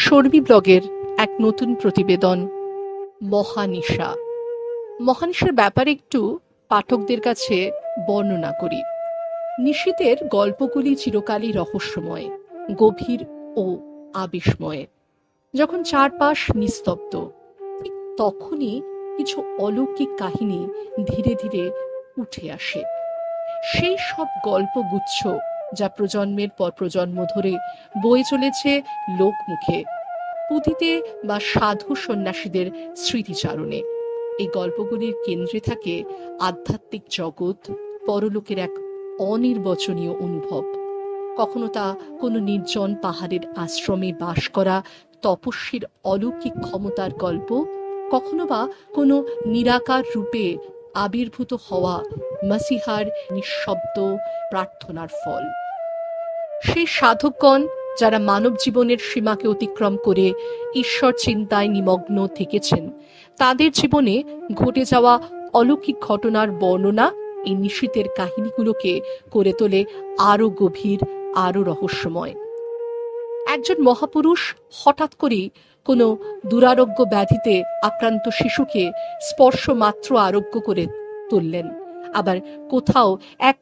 শর্বী ব্লগের এক নতুন প্রতিবেদন মহানিশা। মহানিশার ব্যাপারে একটু পাঠকদের কাছে বর্ণনা করি। নিশীথের গল্পগুলি চিরকালই রহস্যময়, গভীর ও আবেশময়। যখন চারপাশ নিস্তব্ধ, ঠিক তখনই কিছু অলৌকিক কাহিনী ধীরে ধীরে উঠে আসে। সেই সব গল্পগুচ্ছ যা প্রজন্মের পর প্রজন্ম ধরে বয়ে চলেছে লোকমুখে, পুঁথিতে বা সাধু সন্ন্যাসীদের স্মৃতিচারণে। এই গল্পগুলির কেন্দ্রে থাকে আধ্যাত্মিক জগৎ, পরলোকের এক অনির্বচনীয় অনুভব। কখনো তা কোনো নির্জন পাহাড়ের আশ্রমে বাস করা তপস্বীর অলৌকিক ক্ষমতার গল্প, কখনো বা কোনো নিরাকার রূপে আবির্ভূত হওয়া মাসিহার নিঃশব্দ প্রার্থনার ফল। সেই সাধকগণ যারা মানব জীবনের সীমাকে অতিক্রম করে ঈশ্বর চিন্তায় নিমগ্ন থেকেছেন, তাদের জীবনে ঘটে যাওয়া অলৌকিক ঘটনার বর্ণনা এই নিশীথের কাহিনীগুলোকে করে তোলে আরো গভীর, আরো রহস্যময়। একজন মহাপুরুষ হঠাৎ করেই কোনো দুরারোগ্য ব্যাধিতে আক্রান্ত শিশুকে স্পর্শ মাত্র আরোগ্য করে তুললেন। আবার কোথাও এক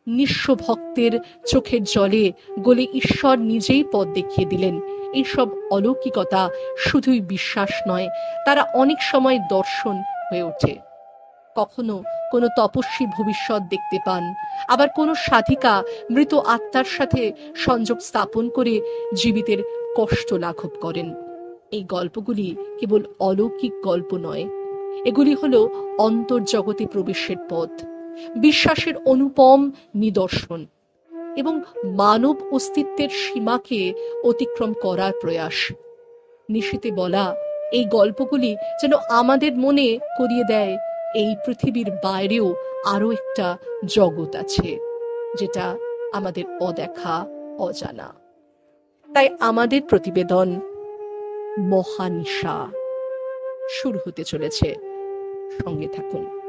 নিঃস্ব ভক্তের চোখের জলে গলে ঈশ্বর নিজেই পথ দেখিয়ে দিলেন। এইসব অলৌকিকতা শুধুই বিশ্বাস নয়, তারা অনেক সময় দর্শন হয়ে ওঠে। কখনো কোনো তপস্বী ভবিষ্যৎ দেখতে পান, আবার কোনো সাধিকা মৃত আত্মার সাথে সংযোগ স্থাপন করে জীবিতের কষ্ট লাঘব করেন। এই গল্পগুলি কেবল অলৌকিক গল্প নয়, এগুলি হলো অন্তর্জগতে প্রবেশের পথ, বিশ্বাসের অনুপম নিদর্শন এবং মানব অস্তিত্বের সীমাকে অতিক্রম করার প্রয়াস। নিশীথে বলা এই গল্পগুলি যেন আমাদের মনে করিয়ে দেয় এই পৃথিবীর বাইরেও আরো একটা জগৎ আছে, যেটা আমাদের অদেখা, অজানা। তাই আমাদের প্রতিবেদন মহানিশা শুরু হতে চলেছে। সঙ্গে থাকুন।